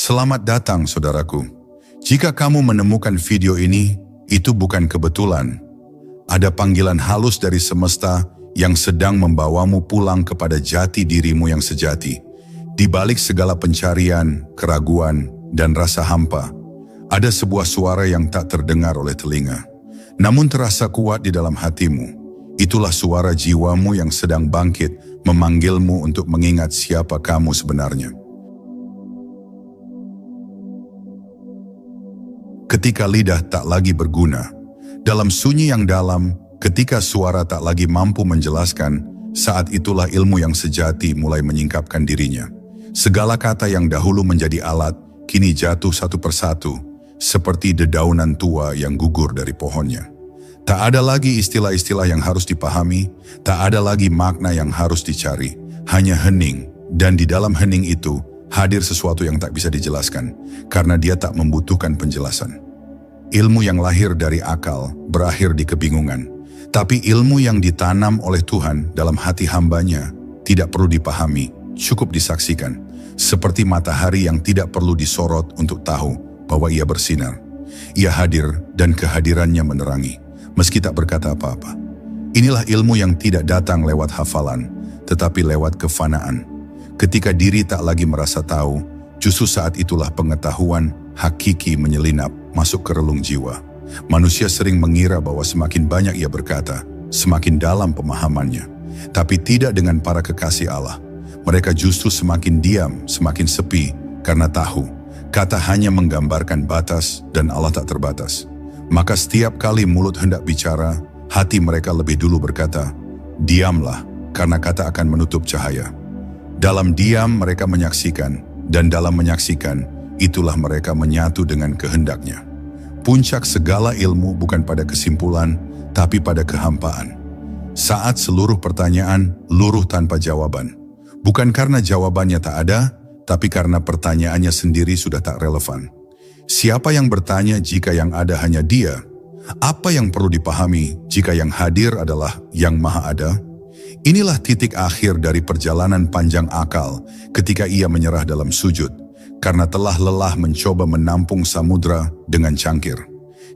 Selamat datang saudaraku. Jika kamu menemukan video ini, itu bukan kebetulan. Ada panggilan halus dari semesta yang sedang membawamu pulang kepada jati dirimu yang sejati. Di balik segala pencarian, keraguan, dan rasa hampa, ada sebuah suara yang tak terdengar oleh telinga, namun terasa kuat di dalam hatimu. Itulah suara jiwamu yang sedang bangkit, memanggilmu untuk mengingat siapa kamu sebenarnya. Ketika lidah tak lagi berguna, dalam sunyi yang dalam, ketika suara tak lagi mampu menjelaskan, saat itulah ilmu yang sejati mulai menyingkapkan dirinya. Segala kata yang dahulu menjadi alat, kini jatuh satu persatu, seperti dedaunan tua yang gugur dari pohonnya. Tak ada lagi istilah-istilah yang harus dipahami, tak ada lagi makna yang harus dicari, hanya hening, dan di dalam hening itu, hadir sesuatu yang tak bisa dijelaskan, karena dia tak membutuhkan penjelasan. Ilmu yang lahir dari akal berakhir di kebingungan, tapi ilmu yang ditanam oleh Tuhan dalam hati hambanya tidak perlu dipahami, cukup disaksikan, seperti matahari yang tidak perlu disorot untuk tahu bahwa ia bersinar. Ia hadir dan kehadirannya menerangi, meski tak berkata apa-apa. Inilah ilmu yang tidak datang lewat hafalan, tetapi lewat kefanaan. Ketika diri tak lagi merasa tahu, justru saat itulah pengetahuan hakiki menyelinap masuk ke relung jiwa. Manusia sering mengira bahwa semakin banyak ia berkata, semakin dalam pemahamannya. Tapi tidak dengan para kekasih Allah. Mereka justru semakin diam, semakin sepi, karena tahu, kata hanya menggambarkan batas dan Allah tak terbatas. Maka setiap kali mulut hendak bicara, hati mereka lebih dulu berkata, diamlah, karena kata akan menutup cahaya. Dalam diam mereka menyaksikan, dan dalam menyaksikan, itulah mereka menyatu dengan kehendaknya. Puncak segala ilmu bukan pada kesimpulan, tapi pada kehampaan. Saat seluruh pertanyaan luruh tanpa jawaban. Bukan karena jawabannya tak ada, tapi karena pertanyaannya sendiri sudah tak relevan. Siapa yang bertanya jika yang ada hanya Dia? Apa yang perlu dipahami jika yang hadir adalah yang Maha Ada? Inilah titik akhir dari perjalanan panjang akal ketika ia menyerah dalam sujud, karena telah lelah mencoba menampung samudra dengan cangkir.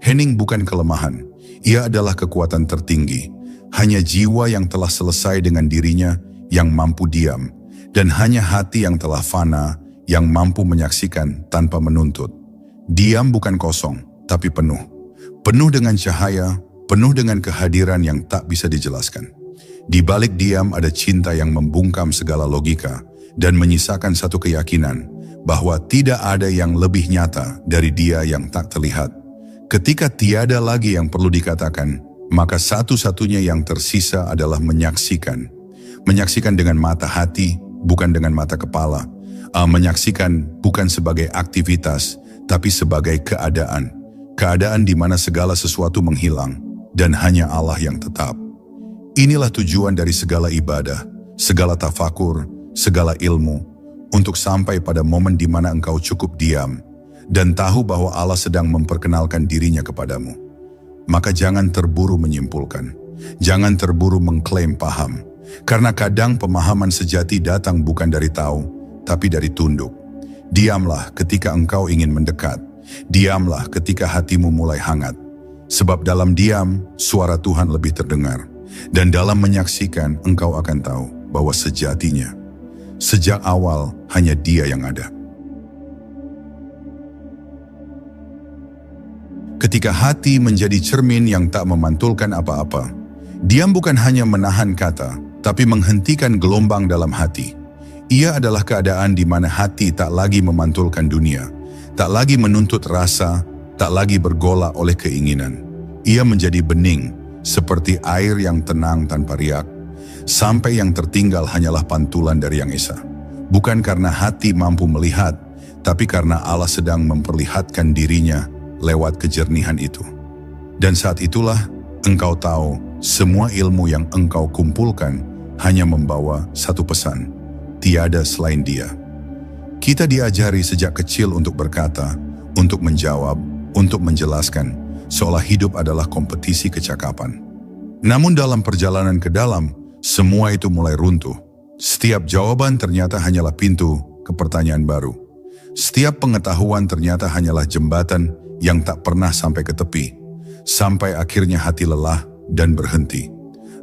Hening bukan kelemahan, ia adalah kekuatan tertinggi. Hanya jiwa yang telah selesai dengan dirinya yang mampu diam, dan hanya hati yang telah fana yang mampu menyaksikan tanpa menuntut. Diam bukan kosong, tapi penuh. Penuh dengan cahaya, penuh dengan kehadiran yang tak bisa dijelaskan. Di balik diam ada cinta yang membungkam segala logika dan menyisakan satu keyakinan bahwa tidak ada yang lebih nyata dari Dia yang tak terlihat. Ketika tiada lagi yang perlu dikatakan, maka satu-satunya yang tersisa adalah menyaksikan. Menyaksikan dengan mata hati, bukan dengan mata kepala. Menyaksikan bukan sebagai aktivitas, tapi sebagai keadaan. Keadaan di mana segala sesuatu menghilang dan hanya Allah yang tetap. Inilah tujuan dari segala ibadah, segala tafakur, segala ilmu, untuk sampai pada momen di mana engkau cukup diam dan tahu bahwa Allah sedang memperkenalkan dirinya kepadamu. Maka jangan terburu menyimpulkan, jangan terburu mengklaim paham, karena kadang pemahaman sejati datang bukan dari tahu, tapi dari tunduk. Diamlah ketika engkau ingin mendekat, diamlah ketika hatimu mulai hangat, sebab dalam diam suara Tuhan lebih terdengar. Dan dalam menyaksikan, engkau akan tahu bahwa sejatinya, sejak awal hanya Dia yang ada. Ketika hati menjadi cermin yang tak memantulkan apa-apa, diam bukan hanya menahan kata, tapi menghentikan gelombang dalam hati. Ia adalah keadaan di mana hati tak lagi memantulkan dunia, tak lagi menuntut rasa, tak lagi bergolak oleh keinginan. Ia menjadi bening, seperti air yang tenang tanpa riak, sampai yang tertinggal hanyalah pantulan dari Yang Esa. Bukan karena hati mampu melihat, tapi karena Allah sedang memperlihatkan dirinya lewat kejernihan itu. Dan saat itulah engkau tahu semua ilmu yang engkau kumpulkan hanya membawa satu pesan, tiada selain Dia. Kita diajari sejak kecil untuk berkata, untuk menjawab, untuk menjelaskan, seolah hidup adalah kompetisi kecakapan. Namun dalam perjalanan ke dalam, semua itu mulai runtuh. Setiap jawaban ternyata hanyalah pintu ke pertanyaan baru. Setiap pengetahuan ternyata hanyalah jembatan yang tak pernah sampai ke tepi, sampai akhirnya hati lelah dan berhenti.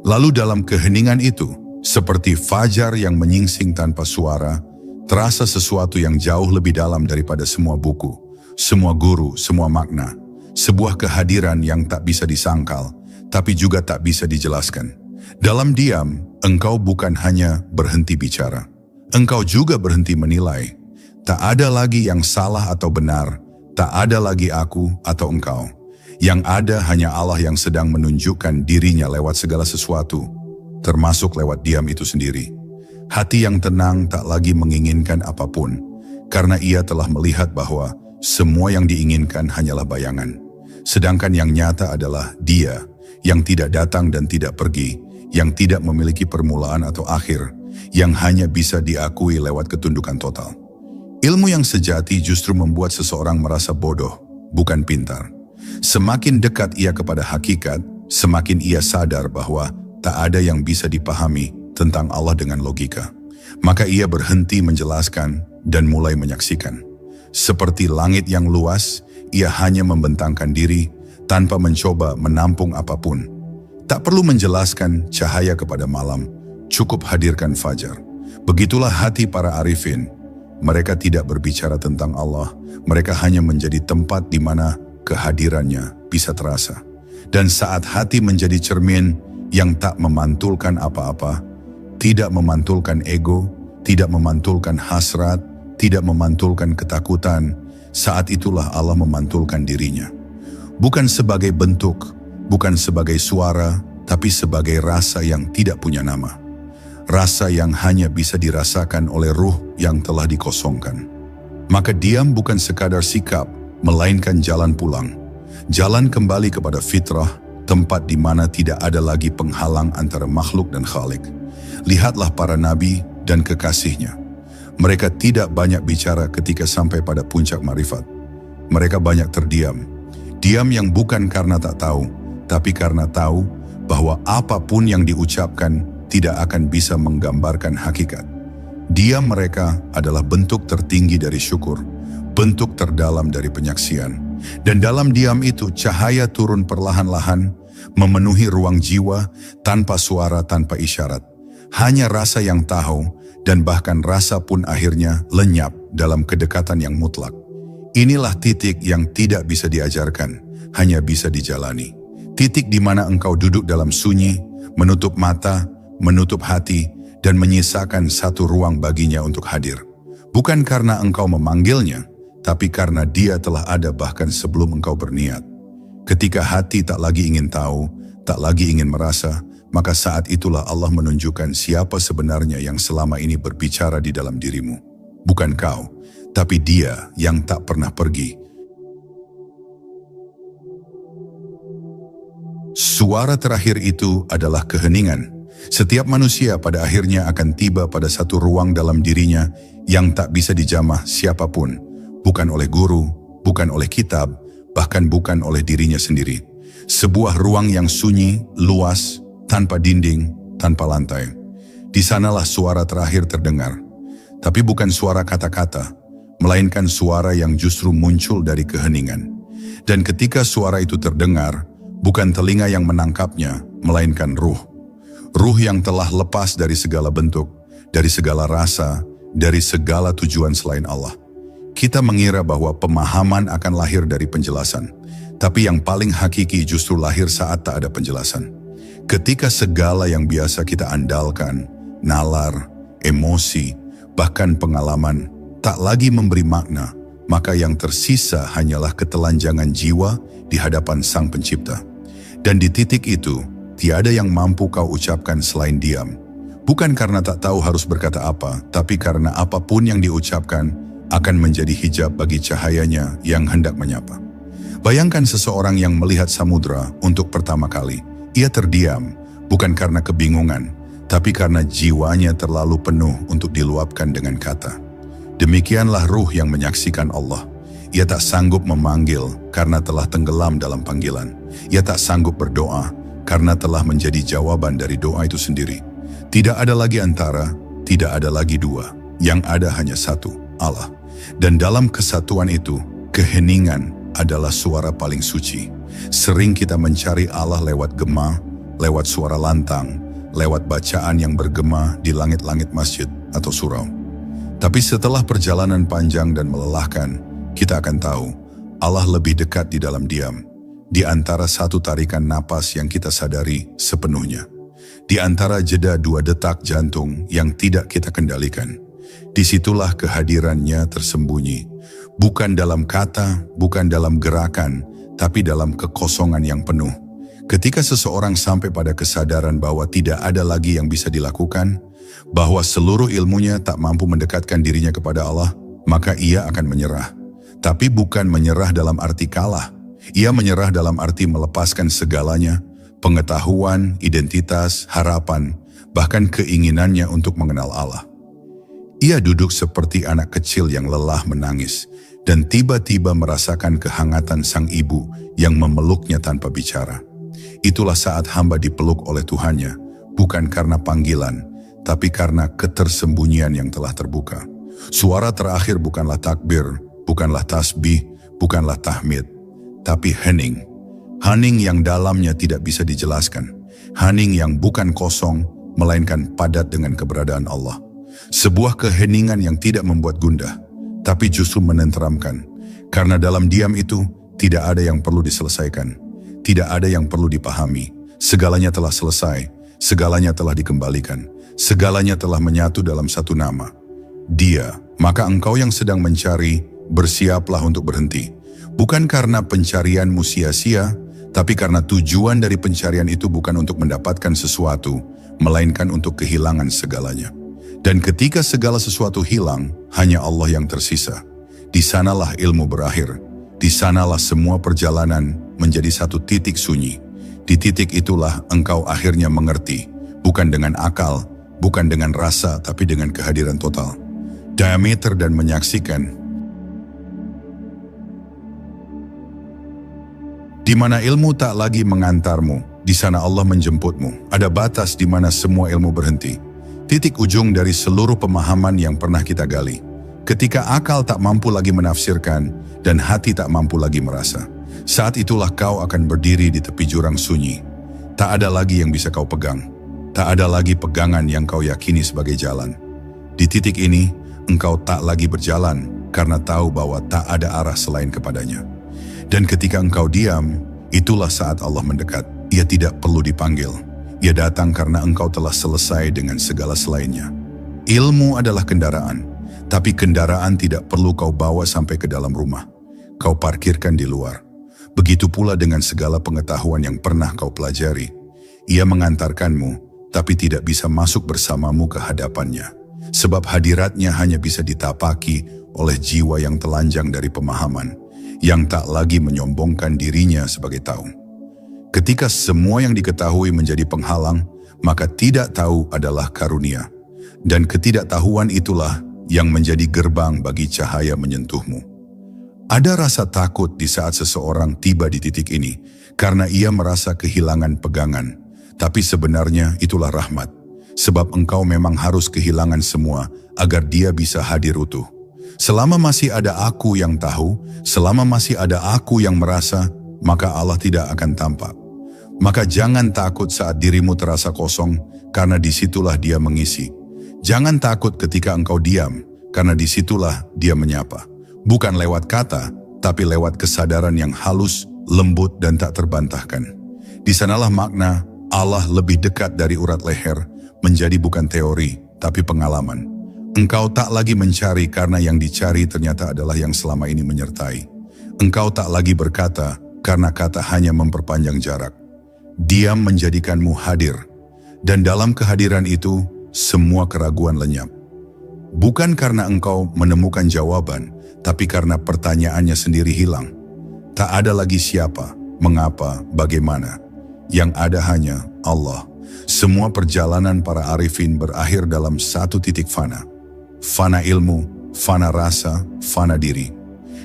Lalu dalam keheningan itu, seperti fajar yang menyingsing tanpa suara, terasa sesuatu yang jauh lebih dalam daripada semua buku, semua guru, semua makna. Sebuah kehadiran yang tak bisa disangkal, tapi juga tak bisa dijelaskan. Dalam diam, engkau bukan hanya berhenti bicara. Engkau juga berhenti menilai. Tak ada lagi yang salah atau benar, tak ada lagi aku atau engkau. Yang ada hanya Allah yang sedang menunjukkan dirinya lewat segala sesuatu, termasuk lewat diam itu sendiri. Hati yang tenang tak lagi menginginkan apapun, karena ia telah melihat bahwa semua yang diinginkan hanyalah bayangan. Sedangkan yang nyata adalah Dia, yang tidak datang dan tidak pergi, yang tidak memiliki permulaan atau akhir, yang hanya bisa diakui lewat ketundukan total. Ilmu yang sejati justru membuat seseorang merasa bodoh, bukan pintar. Semakin dekat ia kepada hakikat, semakin ia sadar bahwa tak ada yang bisa dipahami tentang Allah dengan logika. Maka ia berhenti menjelaskan dan mulai menyaksikan. Seperti langit yang luas, ia hanya membentangkan diri tanpa mencoba menampung apapun. Tak perlu menjelaskan cahaya kepada malam, cukup hadirkan fajar. Begitulah hati para arifin. Mereka tidak berbicara tentang Allah, mereka hanya menjadi tempat di mana kehadirannya bisa terasa. Dan saat hati menjadi cermin yang tak memantulkan apa-apa, tidak memantulkan ego, tidak memantulkan hasrat, tidak memantulkan ketakutan, saat itulah Allah memantulkan dirinya. Bukan sebagai bentuk, bukan sebagai suara, tapi sebagai rasa yang tidak punya nama. Rasa yang hanya bisa dirasakan oleh ruh yang telah dikosongkan. Maka diam bukan sekadar sikap, melainkan jalan pulang. Jalan kembali kepada fitrah, tempat di mana tidak ada lagi penghalang antara makhluk dan Khalik. Lihatlah para nabi dan kekasihnya. Mereka tidak banyak bicara ketika sampai pada puncak marifat. Mereka banyak terdiam. Diam yang bukan karena tak tahu, tapi karena tahu bahwa apapun yang diucapkan tidak akan bisa menggambarkan hakikat. Diam mereka adalah bentuk tertinggi dari syukur, bentuk terdalam dari penyaksian. Dan dalam diam itu cahaya turun perlahan-lahan, memenuhi ruang jiwa tanpa suara, tanpa isyarat. Hanya rasa yang tahu, dan bahkan rasa pun akhirnya lenyap dalam kedekatan yang mutlak. Inilah titik yang tidak bisa diajarkan, hanya bisa dijalani. Titik di mana engkau duduk dalam sunyi, menutup mata, menutup hati, dan menyisakan satu ruang baginya untuk hadir. Bukan karena engkau memanggilnya, tapi karena Dia telah ada bahkan sebelum engkau berniat. Ketika hati tak lagi ingin tahu, tak lagi ingin merasa, maka saat itulah Allah menunjukkan siapa sebenarnya yang selama ini berbicara di dalam dirimu. Bukan kau, tapi Dia yang tak pernah pergi. Suara terakhir itu adalah keheningan. Setiap manusia pada akhirnya akan tiba pada satu ruang dalam dirinya yang tak bisa dijamah siapapun. Bukan oleh guru, bukan oleh kitab, bahkan bukan oleh dirinya sendiri. Sebuah ruang yang sunyi, luas, tanpa dinding, tanpa lantai. Di sanalah suara terakhir terdengar. Tapi bukan suara kata-kata, melainkan suara yang justru muncul dari keheningan. Dan ketika suara itu terdengar, bukan telinga yang menangkapnya, melainkan ruh. Ruh yang telah lepas dari segala bentuk, dari segala rasa, dari segala tujuan selain Allah. Kita mengira bahwa pemahaman akan lahir dari penjelasan, tapi yang paling hakiki justru lahir saat tak ada penjelasan. Ketika segala yang biasa kita andalkan, nalar, emosi, bahkan pengalaman, tak lagi memberi makna, maka yang tersisa hanyalah ketelanjangan jiwa di hadapan Sang Pencipta. Dan di titik itu, tiada yang mampu kau ucapkan selain diam. Bukan karena tak tahu harus berkata apa, tapi karena apapun yang diucapkan akan menjadi hijab bagi cahayanya yang hendak menyapa. Bayangkan seseorang yang melihat samudra untuk pertama kali. Ia terdiam, bukan karena kebingungan, tapi karena jiwanya terlalu penuh untuk diluapkan dengan kata. Demikianlah ruh yang menyaksikan Allah. Ia tak sanggup memanggil karena telah tenggelam dalam panggilan. Ia tak sanggup berdoa karena telah menjadi jawaban dari doa itu sendiri. Tidak ada lagi antara, tidak ada lagi dua. Yang ada hanya satu, Allah. Dan dalam kesatuan itu, keheningan adalah suara paling suci. Sering kita mencari Allah lewat gema, lewat suara lantang, lewat bacaan yang bergema di langit-langit masjid atau surau. Tapi setelah perjalanan panjang dan melelahkan, kita akan tahu Allah lebih dekat di dalam diam, di antara satu tarikan napas yang kita sadari sepenuhnya, di antara jeda 2 detak jantung yang tidak kita kendalikan. Disitulah kehadirannya tersembunyi, bukan dalam kata, bukan dalam gerakan, tapi dalam kekosongan yang penuh. Ketika seseorang sampai pada kesadaran bahwa tidak ada lagi yang bisa dilakukan, bahwa seluruh ilmunya tak mampu mendekatkan dirinya kepada Allah, maka ia akan menyerah. Tapi bukan menyerah dalam arti kalah. Ia menyerah dalam arti melepaskan segalanya, pengetahuan, identitas, harapan, bahkan keinginannya untuk mengenal Allah. Ia duduk seperti anak kecil yang lelah menangis dan tiba-tiba merasakan kehangatan sang ibu yang memeluknya tanpa bicara. Itulah saat hamba dipeluk oleh Tuhannya, bukan karena panggilan, tapi karena ketersembunyian yang telah terbuka. Suara terakhir bukanlah takbir, bukanlah tasbih, bukanlah tahmid, tapi hening. Hening yang dalamnya tidak bisa dijelaskan. Hening yang bukan kosong, melainkan padat dengan keberadaan Allah. Sebuah keheningan yang tidak membuat gundah, tapi justru menenteramkan. Karena dalam diam itu, tidak ada yang perlu diselesaikan. Tidak ada yang perlu dipahami. Segalanya telah selesai, segalanya telah dikembalikan. Segalanya telah menyatu dalam satu nama. Dia. Maka engkau yang sedang mencari, bersiaplah untuk berhenti. Bukan karena pencarianmu sia-sia, tapi karena tujuan dari pencarian itu bukan untuk mendapatkan sesuatu, melainkan untuk kehilangan segalanya. Dan ketika segala sesuatu hilang, hanya Allah yang tersisa. Di sanalah ilmu berakhir. Di sanalah semua perjalanan menjadi satu titik sunyi. Di titik itulah engkau akhirnya mengerti, bukan dengan akal, bukan dengan rasa, tapi dengan kehadiran total. Diameter dan menyaksikan. Di mana ilmu tak lagi mengantarmu, di sana Allah menjemputmu. Ada batas di mana semua ilmu berhenti. Titik ujung dari seluruh pemahaman yang pernah kita gali. Ketika akal tak mampu lagi menafsirkan dan hati tak mampu lagi merasa. Saat itulah kau akan berdiri di tepi jurang sunyi. Tak ada lagi yang bisa kau pegang. Tak ada lagi pegangan yang kau yakini sebagai jalan. Di titik ini, engkau tak lagi berjalan karena tahu bahwa tak ada arah selain kepadanya. Dan ketika engkau diam, itulah saat Allah mendekat. Ia tidak perlu dipanggil. Ia datang karena engkau telah selesai dengan segala selainnya. Ilmu adalah kendaraan, tapi kendaraan tidak perlu kau bawa sampai ke dalam rumah. Kau parkirkan di luar. Begitu pula dengan segala pengetahuan yang pernah kau pelajari. Ia mengantarkanmu, tapi tidak bisa masuk bersamamu ke hadapannya. Sebab hadiratnya hanya bisa ditapaki oleh jiwa yang telanjang dari pemahaman, yang tak lagi menyombongkan dirinya sebagai tahu. Ketika semua yang diketahui menjadi penghalang, maka tidak tahu adalah karunia. Dan ketidaktahuan itulah yang menjadi gerbang bagi cahaya menyentuhmu. Ada rasa takut di saat seseorang tiba di titik ini, karena ia merasa kehilangan pegangan. Tapi sebenarnya itulah rahmat, sebab engkau memang harus kehilangan semua agar dia bisa hadir utuh. Selama masih ada aku yang tahu, selama masih ada aku yang merasa, maka Allah tidak akan tampak. Maka jangan takut saat dirimu terasa kosong, karena disitulah Dia mengisi. Jangan takut ketika engkau diam, karena disitulah Dia menyapa. Bukan lewat kata, tapi lewat kesadaran yang halus, lembut, dan tak terbantahkan. Di sanalah makna Allah lebih dekat dari urat leher, menjadi bukan teori, tapi pengalaman. Engkau tak lagi mencari karena yang dicari ternyata adalah yang selama ini menyertai. Engkau tak lagi berkata karena kata hanya memperpanjang jarak. Diam menjadikanmu hadir, dan dalam kehadiran itu semua keraguan lenyap. Bukan karena engkau menemukan jawaban, tapi karena pertanyaannya sendiri hilang. Tak ada lagi siapa, mengapa, bagaimana. Yang ada hanya Allah. Semua perjalanan para arifin berakhir dalam satu titik fana. Fana ilmu, fana rasa, fana diri.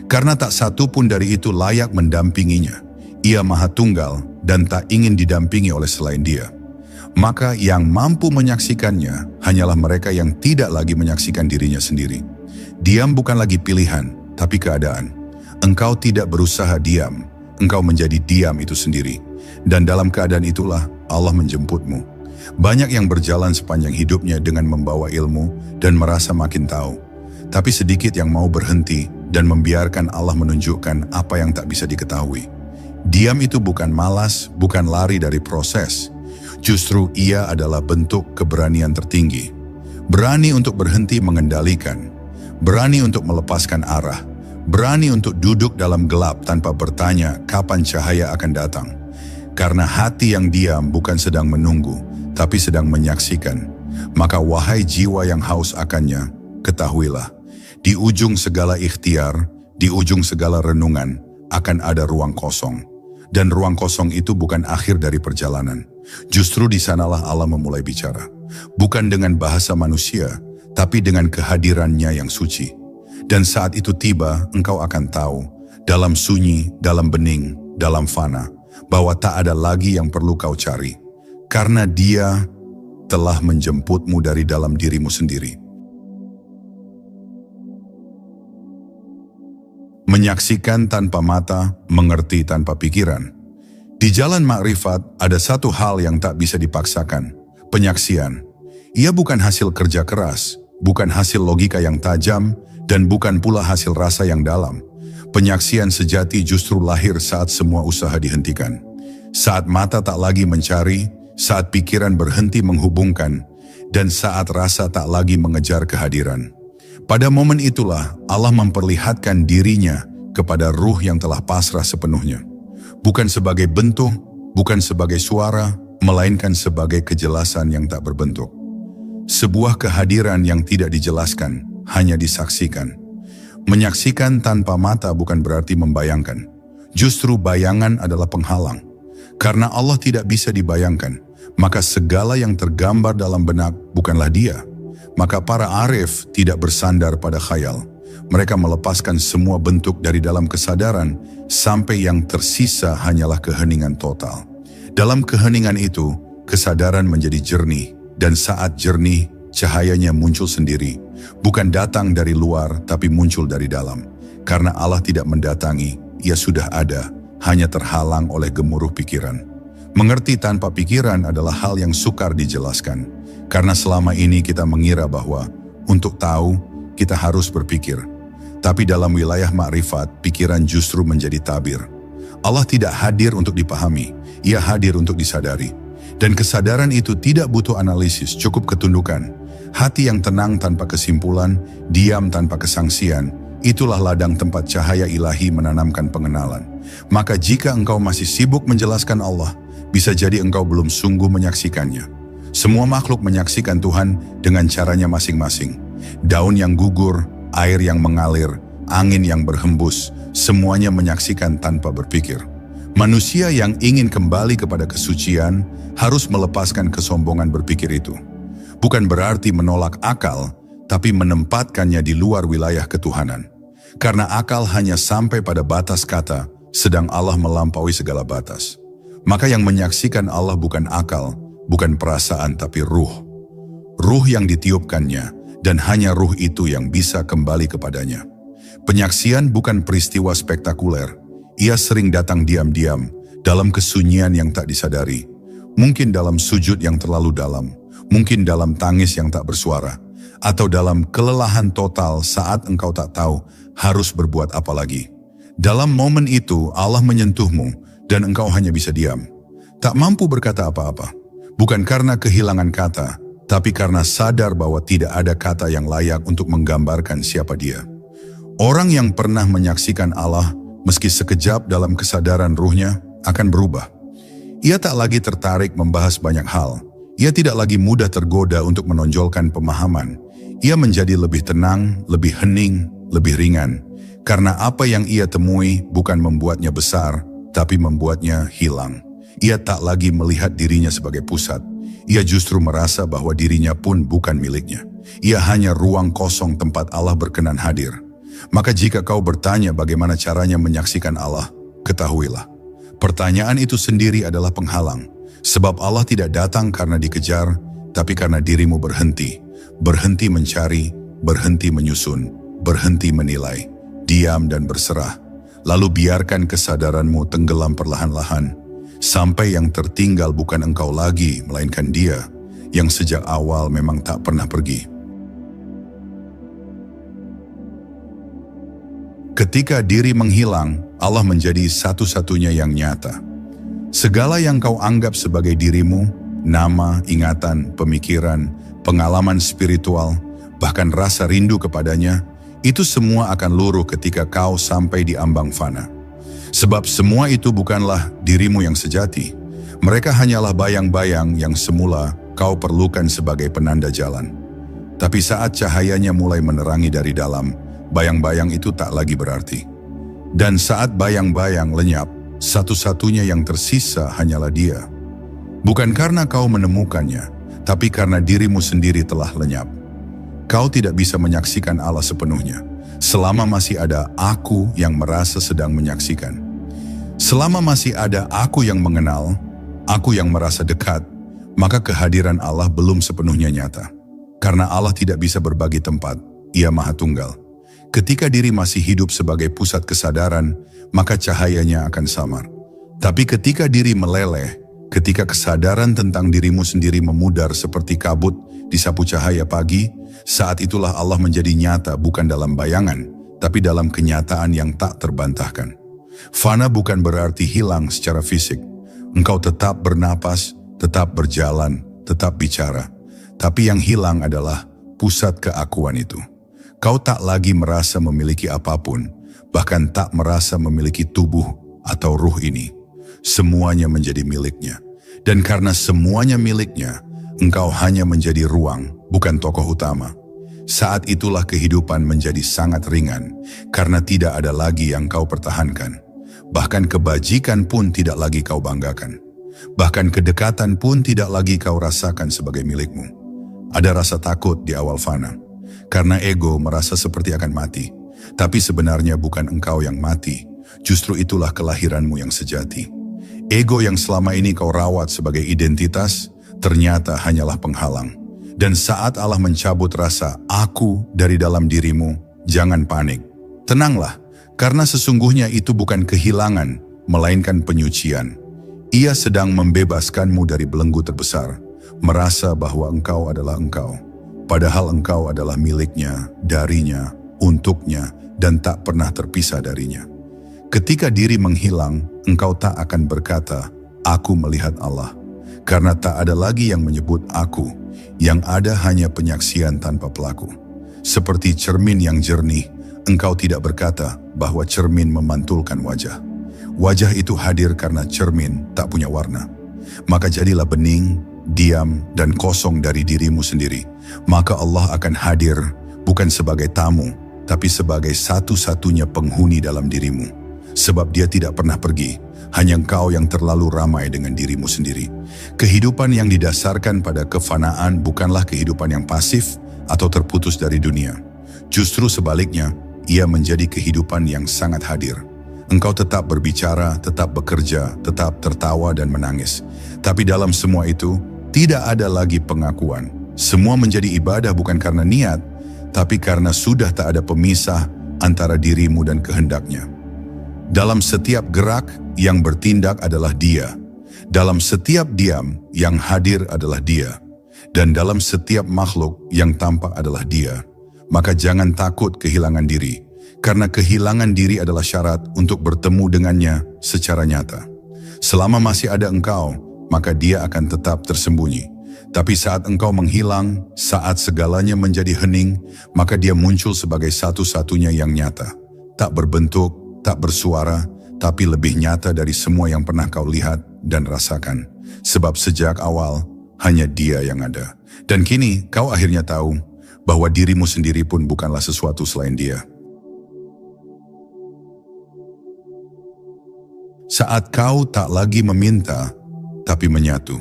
Karena tak satu pun dari itu layak mendampinginya. Ia Maha Tunggal dan tak ingin didampingi oleh selain Dia. Maka yang mampu menyaksikannya hanyalah mereka yang tidak lagi menyaksikan dirinya sendiri. Diam bukan lagi pilihan, tapi keadaan. Engkau tidak berusaha diam, engkau menjadi diam itu sendiri. Dan dalam keadaan itulah Allah menjemputmu. Banyak yang berjalan sepanjang hidupnya dengan membawa ilmu dan merasa makin tahu. Tapi sedikit yang mau berhenti dan membiarkan Allah menunjukkan apa yang tak bisa diketahui. Diam itu bukan malas, bukan lari dari proses. Justru ia adalah bentuk keberanian tertinggi. Berani untuk berhenti mengendalikan. Berani untuk melepaskan arah. Berani untuk duduk dalam gelap tanpa bertanya kapan cahaya akan datang. Karena hati yang diam bukan sedang menunggu, tapi sedang menyaksikan. Maka wahai jiwa yang haus akannya, ketahuilah. Di ujung segala ikhtiar, di ujung segala renungan, akan ada ruang kosong. Dan ruang kosong itu bukan akhir dari perjalanan. Justru di sanalah Allah memulai bicara. Bukan dengan bahasa manusia, tapi dengan kehadirannya yang suci. Dan saat itu tiba, engkau akan tahu, dalam sunyi, dalam bening, dalam fana, bahwa tak ada lagi yang perlu kau cari. Karena Dia telah menjemputmu dari dalam dirimu sendiri. Menyaksikan tanpa mata, mengerti tanpa pikiran. Di jalan makrifat ada satu hal yang tak bisa dipaksakan, penyaksian. Ia bukan hasil kerja keras, bukan hasil logika yang tajam, dan bukan pula hasil rasa yang dalam. Penyaksian sejati justru lahir saat semua usaha dihentikan. Saat mata tak lagi mencari, saat pikiran berhenti menghubungkan, dan saat rasa tak lagi mengejar kehadiran. Pada momen itulah Allah memperlihatkan dirinya kepada ruh yang telah pasrah sepenuhnya. Bukan sebagai bentuk, bukan sebagai suara, melainkan sebagai kejelasan yang tak berbentuk. Sebuah kehadiran yang tidak dijelaskan, hanya disaksikan. Menyaksikan tanpa mata bukan berarti membayangkan. Justru bayangan adalah penghalang. Karena Allah tidak bisa dibayangkan, maka segala yang tergambar dalam benak bukanlah Dia. Maka para arif tidak bersandar pada khayal. Mereka melepaskan semua bentuk dari dalam kesadaran sampai yang tersisa hanyalah keheningan total. Dalam keheningan itu, kesadaran menjadi jernih dan saat jernih, cahayanya muncul sendiri. Bukan datang dari luar tapi muncul dari dalam. Karena Allah tidak mendatangi, Ia sudah ada, hanya terhalang oleh gemuruh pikiran. Mengerti tanpa pikiran adalah hal yang sukar dijelaskan. Karena selama ini kita mengira bahwa untuk tahu kita harus berpikir. Tapi dalam wilayah makrifat, pikiran justru menjadi tabir. Allah tidak hadir untuk dipahami, Ia hadir untuk disadari. Dan kesadaran itu tidak butuh analisis, cukup ketundukan. Hati yang tenang tanpa kesimpulan, diam tanpa kesangsian, itulah ladang tempat cahaya ilahi menanamkan pengenalan. Maka jika engkau masih sibuk menjelaskan Allah, bisa jadi engkau belum sungguh menyaksikannya. Semua makhluk menyaksikan Tuhan dengan caranya masing-masing. Daun yang gugur, air yang mengalir, angin yang berhembus, semuanya menyaksikan tanpa berpikir. Manusia yang ingin kembali kepada kesucian harus melepaskan kesombongan berpikir itu. Bukan berarti menolak akal, tapi menempatkannya di luar wilayah ketuhanan. Karena akal hanya sampai pada batas kata, sedang Allah melampaui segala batas. Maka yang menyaksikan Allah bukan akal, bukan perasaan tapi ruh. Ruh yang ditiupkannya, dan hanya ruh itu yang bisa kembali kepadanya. Penyaksian bukan peristiwa spektakuler. Ia sering datang diam-diam, dalam kesunyian yang tak disadari. Mungkin dalam sujud yang terlalu dalam, mungkin dalam tangis yang tak bersuara, atau dalam kelelahan total saat engkau tak tahu harus berbuat apa lagi. Dalam momen itu Allah menyentuhmu, dan engkau hanya bisa diam. Tak mampu berkata apa-apa. Bukan karena kehilangan kata, tapi karena sadar bahwa tidak ada kata yang layak untuk menggambarkan siapa Dia. Orang yang pernah menyaksikan Allah, meski sekejap dalam kesadaran ruhnya, akan berubah. Ia tak lagi tertarik membahas banyak hal. Ia tidak lagi mudah tergoda untuk menonjolkan pemahaman. Ia menjadi lebih tenang, lebih hening, lebih ringan. Karena apa yang ia temui bukan membuatnya besar, tapi membuatnya hilang. Ia tak lagi melihat dirinya sebagai pusat. Ia justru merasa bahwa dirinya pun bukan miliknya. Ia hanya ruang kosong tempat Allah berkenan hadir. Maka jika kau bertanya bagaimana caranya menyaksikan Allah, ketahuilah. Pertanyaan itu sendiri adalah penghalang. Sebab Allah tidak datang karena dikejar, tapi karena dirimu berhenti. Berhenti mencari, berhenti menyusun, berhenti menilai, diam dan berserah. Lalu biarkan kesadaranmu tenggelam perlahan-lahan, sampai yang tertinggal bukan engkau lagi, melainkan Dia, yang sejak awal memang tak pernah pergi. Ketika diri menghilang, Allah menjadi satu-satunya yang nyata. Segala yang kau anggap sebagai dirimu, nama, ingatan, pemikiran, pengalaman spiritual, bahkan rasa rindu kepadanya, itu semua akan luruh ketika kau sampai di ambang fana. Sebab semua itu bukanlah dirimu yang sejati. Mereka hanyalah bayang-bayang yang semula kau perlukan sebagai penanda jalan. Tapi saat cahayanya mulai menerangi dari dalam, bayang-bayang itu tak lagi berarti. Dan saat bayang-bayang lenyap, satu-satunya yang tersisa hanyalah Dia. Bukan karena kau menemukannya, tapi karena dirimu sendiri telah lenyap. Kau tidak bisa menyaksikan Allah sepenuhnya, selama masih ada aku yang merasa sedang menyaksikan. Selama masih ada aku yang mengenal, aku yang merasa dekat, maka kehadiran Allah belum sepenuhnya nyata. Karena Allah tidak bisa berbagi tempat, Ia Maha Tunggal. Ketika diri masih hidup sebagai pusat kesadaran, maka cahayanya akan samar. Tapi ketika diri meleleh, ketika kesadaran tentang dirimu sendiri memudar seperti kabut disapu cahaya pagi, saat itulah Allah menjadi nyata bukan dalam bayangan, tapi dalam kenyataan yang tak terbantahkan. Fana bukan berarti hilang secara fisik. Engkau tetap bernapas, tetap berjalan, tetap bicara. Tapi yang hilang adalah pusat keakuan itu. Kau tak lagi merasa memiliki apapun, bahkan tak merasa memiliki tubuh atau ruh ini. Semuanya menjadi miliknya. Dan karena semuanya miliknya, engkau hanya menjadi ruang, bukan tokoh utama. Saat itulah kehidupan menjadi sangat ringan, karena tidak ada lagi yang kau pertahankan. Bahkan kebajikan pun tidak lagi kau banggakan. Bahkan kedekatan pun tidak lagi kau rasakan sebagai milikmu. Ada rasa takut di awal fana, karena ego merasa seperti akan mati. Tapi sebenarnya bukan engkau yang mati, justru itulah kelahiranmu yang sejati. Ego yang selama ini kau rawat sebagai identitas, ternyata hanyalah penghalang. Dan saat Allah mencabut rasa aku dari dalam dirimu, jangan panik. Tenanglah, karena sesungguhnya itu bukan kehilangan, melainkan penyucian. Ia sedang membebaskanmu dari belenggu terbesar, merasa bahwa engkau adalah engkau. Padahal engkau adalah miliknya, darinya, untuknya, dan tak pernah terpisah darinya. Ketika diri menghilang, engkau tak akan berkata, aku melihat Allah. Karena tak ada lagi yang menyebut aku, yang ada hanya penyaksian tanpa pelaku. Seperti cermin yang jernih, engkau tidak berkata bahwa cermin memantulkan wajah. Wajah itu hadir karena cermin tak punya warna. Maka jadilah bening, diam, dan kosong dari dirimu sendiri. Maka Allah akan hadir bukan sebagai tamu, tapi sebagai satu-satunya penghuni dalam dirimu. Sebab Dia tidak pernah pergi, hanya engkau yang terlalu ramai dengan dirimu sendiri. Kehidupan yang didasarkan pada kefanaan bukanlah kehidupan yang pasif atau terputus dari dunia. Justru sebaliknya, ia menjadi kehidupan yang sangat hadir. Engkau tetap berbicara, tetap bekerja, tetap tertawa dan menangis. Tapi dalam semua itu, tidak ada lagi pengakuan. Semua menjadi ibadah bukan karena niat, tapi karena sudah tak ada pemisah antara dirimu dan kehendaknya. Dalam setiap gerak yang bertindak adalah Dia. Dalam setiap diam yang hadir adalah Dia. Dan dalam setiap makhluk yang tampak adalah Dia. Maka jangan takut kehilangan diri. Karena kehilangan diri adalah syarat untuk bertemu dengannya secara nyata. Selama masih ada engkau, maka Dia akan tetap tersembunyi. Tapi saat engkau menghilang, saat segalanya menjadi hening, maka Dia muncul sebagai satu-satunya yang nyata. Tak berbentuk, tak bersuara, tapi lebih nyata dari semua yang pernah kau lihat dan rasakan. Sebab sejak awal, hanya Dia yang ada. Dan kini kau akhirnya tahu bahwa dirimu sendiri pun bukanlah sesuatu selain Dia. Saat kau tak lagi meminta, tapi menyatu.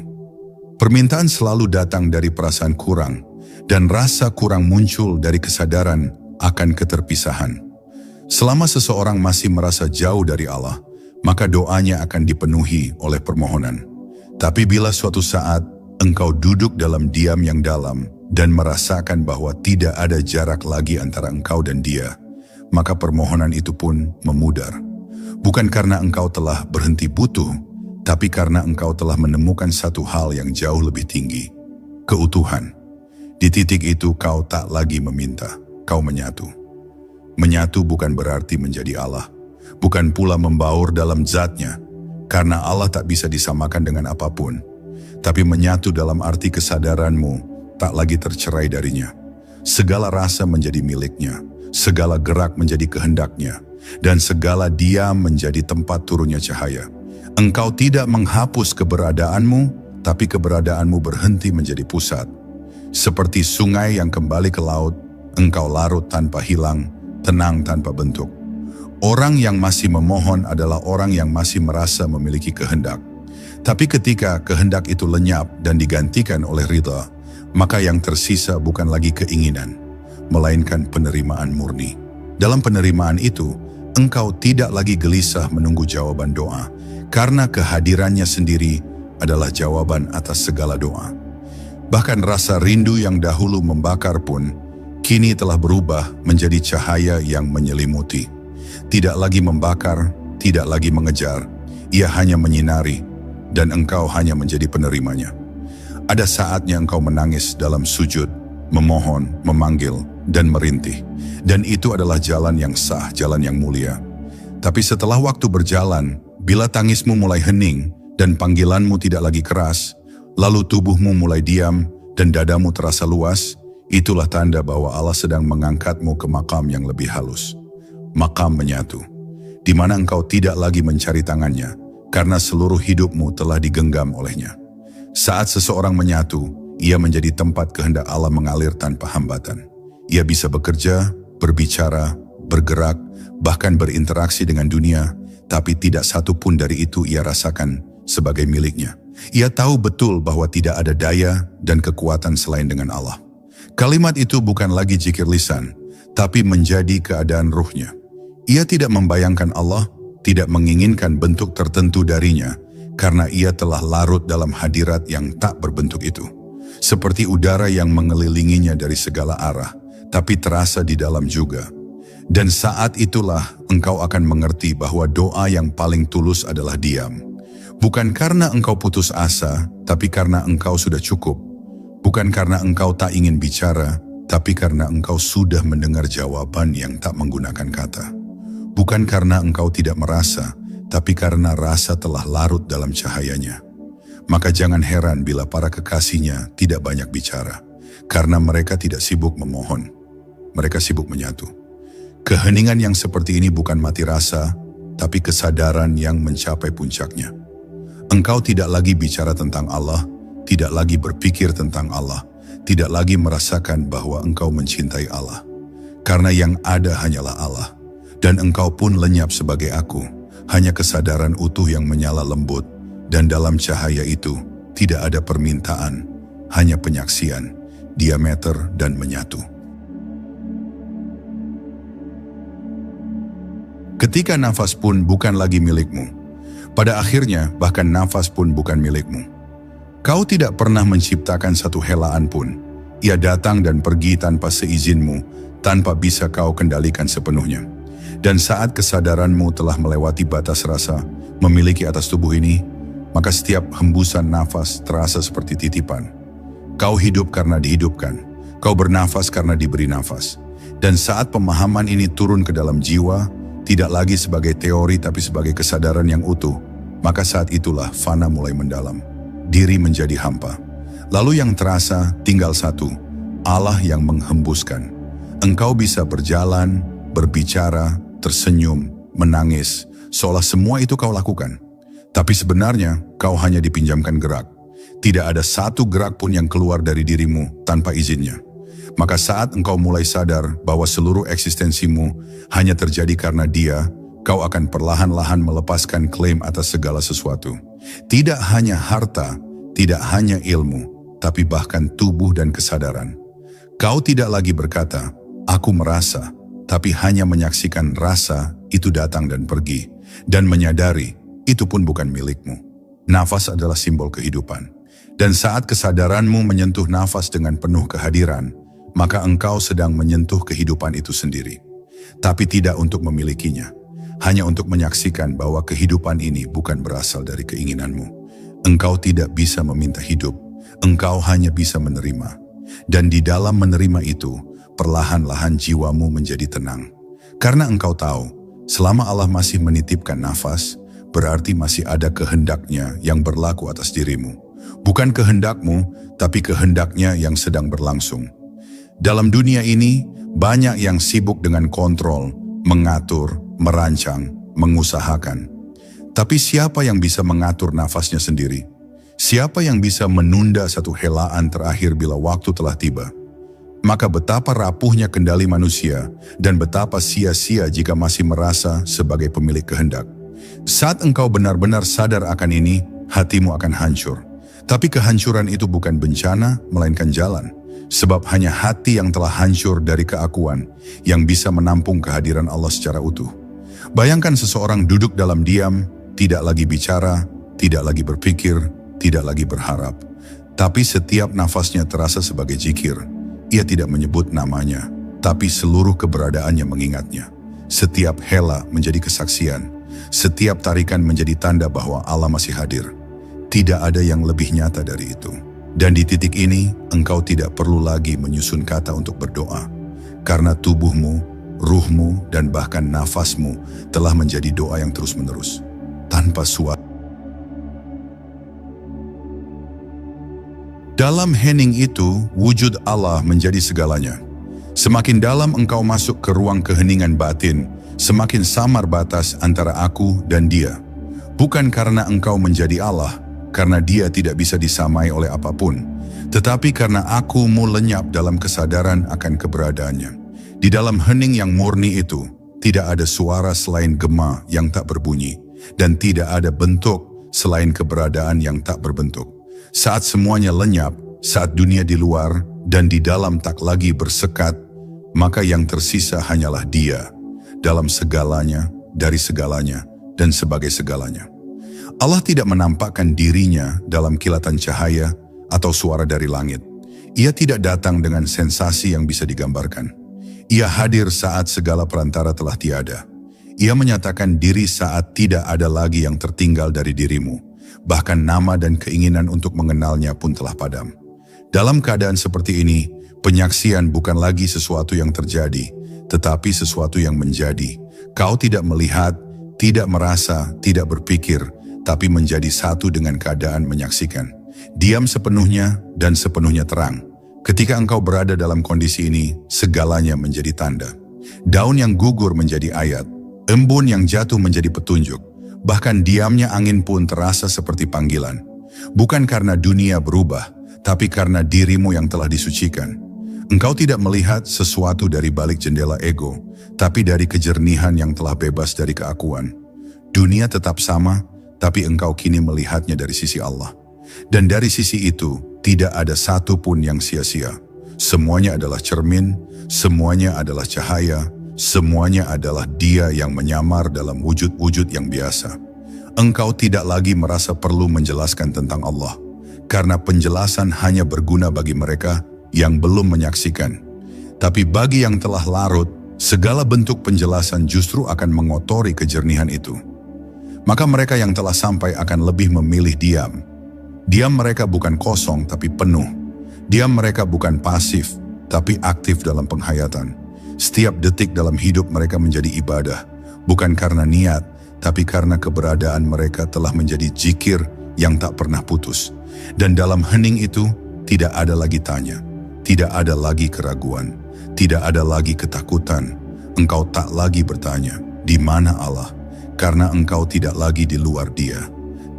Permintaan selalu datang dari perasaan kurang, dan rasa kurang muncul dari kesadaran akan keterpisahan. Selama seseorang masih merasa jauh dari Allah, maka doanya akan dipenuhi oleh permohonan. Tapi bila suatu saat engkau duduk dalam diam yang dalam dan merasakan bahwa tidak ada jarak lagi antara engkau dan dia, maka permohonan itu pun memudar. Bukan karena engkau telah berhenti butuh, tapi karena engkau telah menemukan satu hal yang jauh lebih tinggi, keutuhan. Di titik itu kau tak lagi meminta, kau menyatu. Menyatu bukan berarti menjadi Allah, bukan pula membaur dalam zatnya, karena Allah tak bisa disamakan dengan apapun. Tapi menyatu dalam arti kesadaranmu tak lagi tercerai darinya. Segala rasa menjadi miliknya, segala gerak menjadi kehendaknya, dan segala diam menjadi tempat turunnya cahaya. Engkau tidak menghapus keberadaanmu, tapi keberadaanmu berhenti menjadi pusat. Seperti sungai yang kembali ke laut, engkau larut tanpa hilang, tenang tanpa bentuk. Orang yang masih memohon adalah orang yang masih merasa memiliki kehendak. Tapi ketika kehendak itu lenyap dan digantikan oleh ridha, maka yang tersisa bukan lagi keinginan, melainkan penerimaan murni. Dalam penerimaan itu, engkau tidak lagi gelisah menunggu jawaban doa, karena kehadirannya sendiri adalah jawaban atas segala doa. Bahkan rasa rindu yang dahulu membakar pun, kini telah berubah menjadi cahaya yang menyelimuti. Tidak lagi membakar, tidak lagi mengejar, ia hanya menyinari, dan engkau hanya menjadi penerimanya. Ada saatnya engkau menangis dalam sujud, memohon, memanggil, dan merintih. Dan itu adalah jalan yang sah, jalan yang mulia. Tapi setelah waktu berjalan, bila tangismu mulai hening, dan panggilanmu tidak lagi keras, lalu tubuhmu mulai diam, dan dadamu terasa luas, itulah tanda bahwa Allah sedang mengangkatmu ke makam yang lebih halus. Makam menyatu, di mana engkau tidak lagi mencari tangannya, karena seluruh hidupmu telah digenggam olehnya. Saat seseorang menyatu, ia menjadi tempat kehendak Allah mengalir tanpa hambatan. Ia bisa bekerja, berbicara, bergerak, bahkan berinteraksi dengan dunia, tapi tidak satu pun dari itu ia rasakan sebagai miliknya. Ia tahu betul bahwa tidak ada daya dan kekuatan selain dengan Allah. Kalimat itu bukan lagi zikir lisan, tapi menjadi keadaan ruhnya. Ia tidak membayangkan Allah, tidak menginginkan bentuk tertentu darinya, karena ia telah larut dalam hadirat yang tak berbentuk itu. Seperti udara yang mengelilinginya dari segala arah, tapi terasa di dalam juga. Dan saat itulah engkau akan mengerti bahwa doa yang paling tulus adalah diam. Bukan karena engkau putus asa, tapi karena engkau sudah cukup. Bukan karena engkau tak ingin bicara, tapi karena engkau sudah mendengar jawaban yang tak menggunakan kata. Bukan karena engkau tidak merasa, tapi karena rasa telah larut dalam cahayanya. Maka jangan heran bila para kekasihnya tidak banyak bicara, karena mereka tidak sibuk memohon, mereka sibuk menyatu. Keheningan yang seperti ini bukan mati rasa, tapi kesadaran yang mencapai puncaknya. Engkau tidak lagi bicara tentang Allah, tidak lagi berpikir tentang Allah, tidak lagi merasakan bahwa engkau mencintai Allah. Karena yang ada hanyalah Allah, dan engkau pun lenyap sebagai aku. Hanya kesadaran utuh yang menyala lembut, dan dalam cahaya itu tidak ada permintaan, hanya penyaksian, diameter dan menyatu. Ketika nafas pun bukan lagi milikmu, pada akhirnya bahkan nafas pun bukan milikmu. Kau tidak pernah menciptakan satu helaan pun. Ia datang dan pergi tanpa seizinmu, tanpa bisa kau kendalikan sepenuhnya. Dan saat kesadaranmu telah melewati batas rasa memiliki atas tubuh ini, maka setiap hembusan nafas terasa seperti titipan. Kau hidup karena dihidupkan, kau bernafas karena diberi nafas. Dan saat pemahaman ini turun ke dalam jiwa, tidak lagi sebagai teori tapi sebagai kesadaran yang utuh, maka saat itulah fana mulai mendalam. Diri menjadi hampa. Lalu yang terasa tinggal satu, Allah yang menghembuskan. Engkau bisa berjalan, berbicara, tersenyum, menangis, seolah semua itu kau lakukan. Tapi sebenarnya kau hanya dipinjamkan gerak. Tidak ada satu gerak pun yang keluar dari dirimu tanpa izinnya. Maka saat engkau mulai sadar bahwa seluruh eksistensimu hanya terjadi karena Dia, kau akan perlahan-lahan melepaskan klaim atas segala sesuatu. Tidak hanya harta, tidak hanya ilmu, tapi bahkan tubuh dan kesadaran. Kau tidak lagi berkata, aku merasa, tapi hanya menyaksikan rasa itu datang dan pergi, dan menyadari itu pun bukan milikmu. Nafas adalah simbol kehidupan. Dan saat kesadaranmu menyentuh nafas dengan penuh kehadiran, maka engkau sedang menyentuh kehidupan itu sendiri. Tapi tidak untuk memilikinya, hanya untuk menyaksikan bahwa kehidupan ini bukan berasal dari keinginanmu. Engkau tidak bisa meminta hidup, engkau hanya bisa menerima. Dan di dalam menerima itu, perlahan-lahan jiwamu menjadi tenang. Karena engkau tahu, selama Allah masih menitipkan nafas, berarti masih ada kehendaknya yang berlaku atas dirimu. Bukan kehendakmu, tapi kehendaknya yang sedang berlangsung. Dalam dunia ini, banyak yang sibuk dengan kontrol, mengatur, merancang, mengusahakan. Tapi siapa yang bisa mengatur nafasnya sendiri? Siapa yang bisa menunda satu helaan terakhir bila waktu telah tiba? Maka betapa rapuhnya kendali manusia dan betapa sia-sia jika masih merasa sebagai pemilik kehendak. Saat engkau benar-benar sadar akan ini, hatimu akan hancur. Tapi kehancuran itu bukan bencana, melainkan jalan. Sebab hanya hati yang telah hancur dari keakuan yang bisa menampung kehadiran Allah secara utuh. Bayangkan seseorang duduk dalam diam, tidak lagi bicara, tidak lagi berpikir, tidak lagi berharap. Tapi setiap nafasnya terasa sebagai zikir. Ia tidak menyebut namanya, tapi seluruh keberadaannya mengingatnya. Setiap hela menjadi kesaksian. Setiap tarikan menjadi tanda bahwa Allah masih hadir. Tidak ada yang lebih nyata dari itu. Dan di titik ini, engkau tidak perlu lagi menyusun kata untuk berdoa. Karena tubuhmu, ruhmu, dan bahkan nafasmu telah menjadi doa yang terus-menerus. Tanpa suara. Dalam hening itu, wujud Allah menjadi segalanya. Semakin dalam engkau masuk ke ruang keheningan batin, semakin samar batas antara aku dan Dia. Bukan karena engkau menjadi Allah, karena Dia tidak bisa disamai oleh apapun, tetapi karena akumu lenyap dalam kesadaran akan keberadaannya. Di dalam hening yang murni itu, tidak ada suara selain gema yang tak berbunyi, dan tidak ada bentuk selain keberadaan yang tak berbentuk. Saat semuanya lenyap, saat dunia di luar dan di dalam tak lagi bersekat, maka yang tersisa hanyalah Dia, dalam segalanya, dari segalanya, dan sebagai segalanya. Allah tidak menampakkan dirinya dalam kilatan cahaya atau suara dari langit. Ia tidak datang dengan sensasi yang bisa digambarkan. Ia hadir saat segala perantara telah tiada. Ia menyatakan diri saat tidak ada lagi yang tertinggal dari dirimu. Bahkan nama dan keinginan untuk mengenalnya pun telah padam. Dalam keadaan seperti ini, penyaksian bukan lagi sesuatu yang terjadi, tetapi sesuatu yang menjadi. Kau tidak melihat, tidak merasa, tidak berpikir, tapi menjadi satu dengan keadaan menyaksikan. Diam sepenuhnya dan sepenuhnya terang. Ketika engkau berada dalam kondisi ini, segalanya menjadi tanda. Daun yang gugur menjadi ayat, embun yang jatuh menjadi petunjuk, bahkan diamnya angin pun terasa seperti panggilan. Bukan karena dunia berubah, tapi karena dirimu yang telah disucikan. Engkau tidak melihat sesuatu dari balik jendela ego, tapi dari kejernihan yang telah bebas dari keakuan. Dunia tetap sama, tapi engkau kini melihatnya dari sisi Allah. Dan dari sisi itu, tidak ada satu pun yang sia-sia. Semuanya adalah cermin, semuanya adalah cahaya, semuanya adalah Dia yang menyamar dalam wujud-wujud yang biasa. Engkau tidak lagi merasa perlu menjelaskan tentang Allah, karena penjelasan hanya berguna bagi mereka yang belum menyaksikan. Tapi bagi yang telah larut, segala bentuk penjelasan justru akan mengotori kejernihan itu. Maka mereka yang telah sampai akan lebih memilih diam. Diam mereka bukan kosong tapi penuh. Diam mereka bukan pasif tapi aktif dalam penghayatan. Setiap detik dalam hidup mereka menjadi ibadah. Bukan karena niat, tapi karena keberadaan mereka telah menjadi zikir yang tak pernah putus. Dan dalam hening itu tidak ada lagi tanya. Tidak ada lagi keraguan. Tidak ada lagi ketakutan. Engkau tak lagi bertanya, di mana Allah? Karena engkau tidak lagi di luar Dia.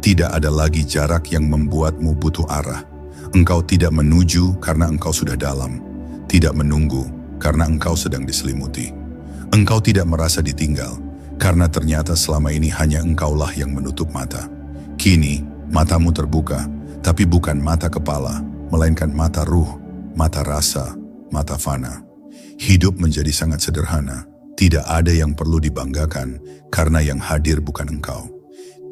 Tidak ada lagi jarak yang membuatmu butuh arah. Engkau tidak menuju karena engkau sudah dalam. Tidak menunggu karena engkau sedang diselimuti. Engkau tidak merasa ditinggal karena ternyata selama ini hanya engkaulah yang menutup mata. Kini matamu terbuka, tapi bukan mata kepala, melainkan mata ruh, mata rasa, mata fana. Hidup menjadi sangat sederhana. Tidak ada yang perlu dibanggakan karena yang hadir bukan engkau.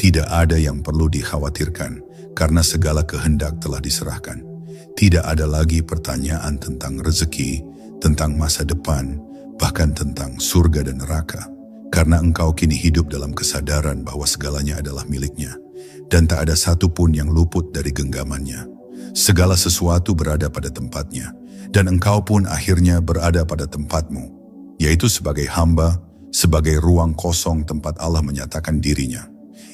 Tidak ada yang perlu dikhawatirkan karena segala kehendak telah diserahkan. Tidak ada lagi pertanyaan tentang rezeki, tentang masa depan, bahkan tentang surga dan neraka. Karena engkau kini hidup dalam kesadaran bahwa segalanya adalah miliknya, dan tak ada satupun yang luput dari genggamannya. Segala sesuatu berada pada tempatnya, dan engkau pun akhirnya berada pada tempatmu, yaitu sebagai hamba, sebagai ruang kosong tempat Allah menyatakan dirinya.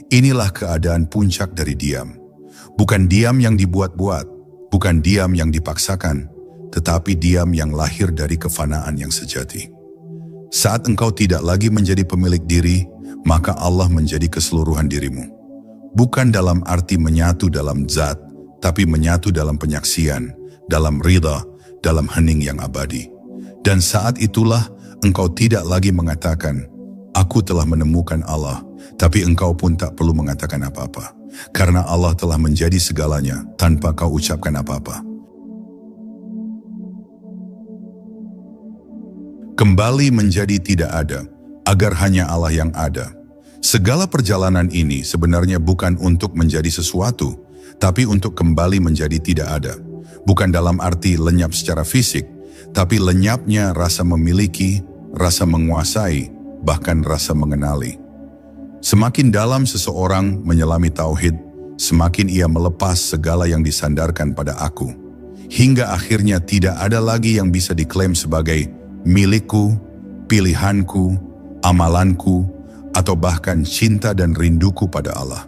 Inilah keadaan puncak dari diam. Bukan diam yang dibuat-buat, bukan diam yang dipaksakan, tetapi diam yang lahir dari kefanaan yang sejati. Saat engkau tidak lagi menjadi pemilik diri, maka Allah menjadi keseluruhan dirimu. Bukan dalam arti menyatu dalam zat, tapi menyatu dalam penyaksian, dalam ridha, dalam hening yang abadi. Dan saat itulah engkau tidak lagi mengatakan, "Aku telah menemukan Allah," tapi engkau pun tak perlu mengatakan apa-apa. Karena Allah telah menjadi segalanya tanpa kau ucapkan apa-apa. Kembali menjadi tidak ada, agar hanya Allah yang ada. Segala perjalanan ini sebenarnya bukan untuk menjadi sesuatu, tapi untuk kembali menjadi tidak ada. Bukan dalam arti lenyap secara fisik, tapi lenyapnya rasa memiliki, rasa menguasai, bahkan rasa mengenali. Semakin dalam seseorang menyelami tauhid, semakin ia melepas segala yang disandarkan pada aku. Hingga akhirnya tidak ada lagi yang bisa diklaim sebagai milikku, pilihanku, amalanku, atau bahkan cinta dan rinduku pada Allah.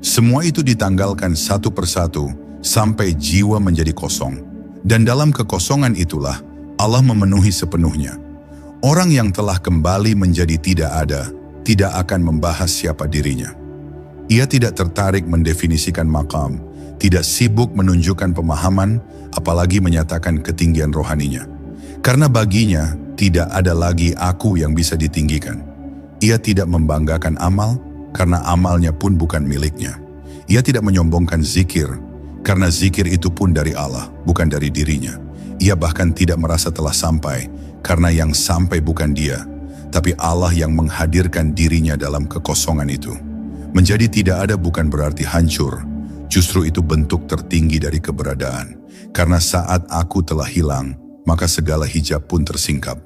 Semua itu ditanggalkan satu persatu sampai jiwa menjadi kosong. Dan dalam kekosongan itulah Allah memenuhi sepenuhnya. Orang yang telah kembali menjadi tidak ada, tidak akan membahas siapa dirinya. Ia tidak tertarik mendefinisikan makam, tidak sibuk menunjukkan pemahaman, apalagi menyatakan ketinggian rohaninya. Karena baginya, tidak ada lagi aku yang bisa ditinggikan. Ia tidak membanggakan amal, karena amalnya pun bukan miliknya. Ia tidak menyombongkan zikir, karena zikir itu pun dari Allah, bukan dari dirinya. Ia bahkan tidak merasa telah sampai, karena yang sampai bukan dia, tapi Allah yang menghadirkan dirinya dalam kekosongan itu. Menjadi tidak ada bukan berarti hancur, justru itu bentuk tertinggi dari keberadaan. Karena saat aku telah hilang, maka segala hijab pun tersingkap.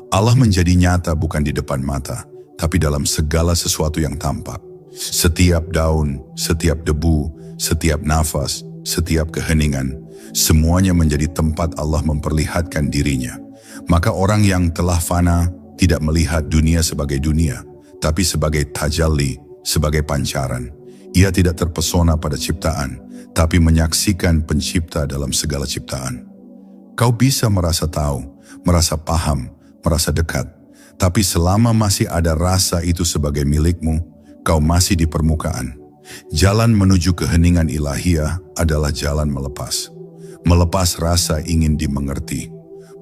Allah menjadi nyata bukan di depan mata, tapi dalam segala sesuatu yang tampak. Setiap daun, setiap debu, setiap nafas, setiap keheningan, semuanya menjadi tempat Allah memperlihatkan dirinya. Maka orang yang telah fana tidak melihat dunia sebagai dunia, tapi sebagai tajalli, sebagai pancaran. Ia tidak terpesona pada ciptaan, tapi menyaksikan pencipta dalam segala ciptaan. Kau bisa merasa tahu, merasa paham, merasa dekat, tapi selama masih ada rasa itu sebagai milikmu, kau masih di permukaan. Jalan menuju keheningan ilahiyah adalah jalan melepas. Melepas rasa ingin dimengerti,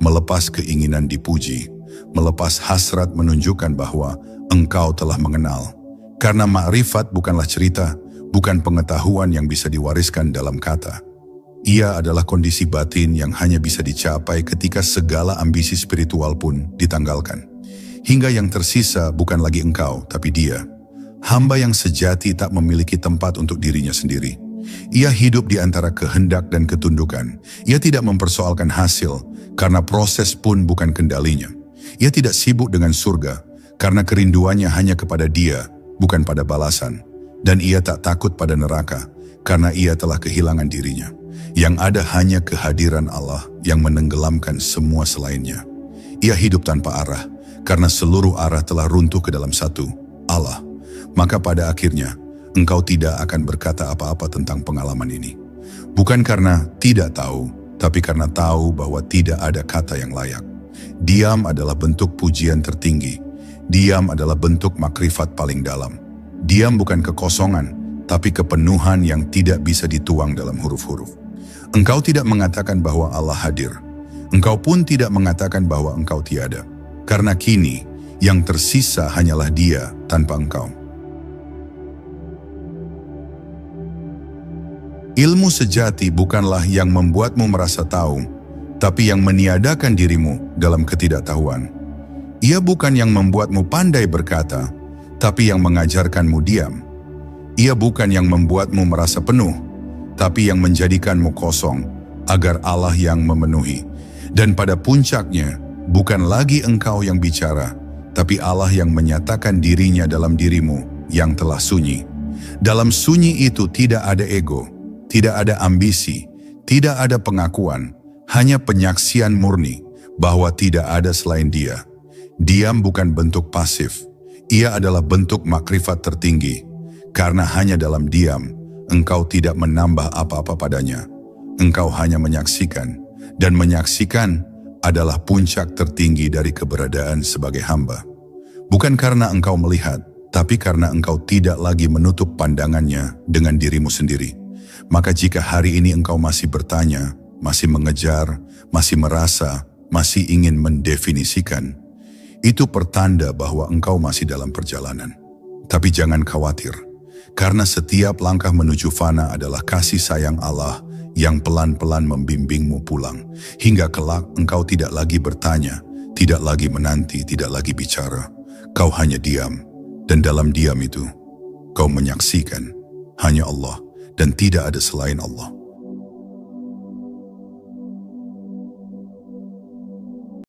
melepas keinginan dipuji, melepas hasrat menunjukkan bahwa engkau telah mengenal. Karena makrifat bukanlah cerita, bukan pengetahuan yang bisa diwariskan dalam kata. Ia adalah kondisi batin yang hanya bisa dicapai ketika segala ambisi spiritual pun ditanggalkan. Hingga yang tersisa bukan lagi engkau, tapi dia. Hamba yang sejati tak memiliki tempat untuk dirinya sendiri. Ia hidup di antara kehendak dan ketundukan. Ia tidak mempersoalkan hasil, karena proses pun bukan kendalinya. Ia tidak sibuk dengan surga, karena kerinduannya hanya kepada dia, bukan pada balasan. Dan ia tak takut pada neraka, karena ia telah kehilangan dirinya. Yang ada hanya kehadiran Allah yang menenggelamkan semua selainnya. Ia hidup tanpa arah, karena seluruh arah telah runtuh ke dalam satu, Allah. Maka pada akhirnya, engkau tidak akan berkata apa-apa tentang pengalaman ini. Bukan karena tidak tahu, tapi karena tahu bahwa tidak ada kata yang layak. Diam adalah bentuk pujian tertinggi. Diam adalah bentuk makrifat paling dalam. Diam bukan kekosongan, tapi kepenuhan yang tidak bisa dituang dalam huruf-huruf. Engkau tidak mengatakan bahwa Allah hadir. Engkau pun tidak mengatakan bahwa engkau tiada. Karena kini, yang tersisa hanyalah Dia tanpa engkau. Ilmu sejati bukanlah yang membuatmu merasa tahu, tapi yang meniadakan dirimu dalam ketidaktahuan. Ia bukan yang membuatmu pandai berkata, tapi yang mengajarkanmu diam. Ia bukan yang membuatmu merasa penuh, tapi yang menjadikanmu kosong, agar Allah yang memenuhi. Dan pada puncaknya, bukan lagi engkau yang bicara, tapi Allah yang menyatakan dirinya dalam dirimu yang telah sunyi. Dalam sunyi itu tidak ada ego, tidak ada ambisi, tidak ada pengakuan, hanya penyaksian murni bahwa tidak ada selain Dia. Diam bukan bentuk pasif, ia adalah bentuk makrifat tertinggi. Karena hanya dalam diam, engkau tidak menambah apa-apa padanya. Engkau hanya menyaksikan, dan menyaksikan adalah puncak tertinggi dari keberadaan sebagai hamba. Bukan karena engkau melihat, tapi karena engkau tidak lagi menutup pandangannya dengan dirimu sendiri. Maka jika hari ini engkau masih bertanya, masih mengejar, masih merasa, masih ingin mendefinisikan, itu pertanda bahwa engkau masih dalam perjalanan. Tapi jangan khawatir, karena setiap langkah menuju fana adalah kasih sayang Allah yang pelan-pelan membimbingmu pulang. Hingga kelak engkau tidak lagi bertanya, tidak lagi menanti, tidak lagi bicara. Kau hanya diam, dan dalam diam itu, kau menyaksikan hanya Allah dan tidak ada selain Allah.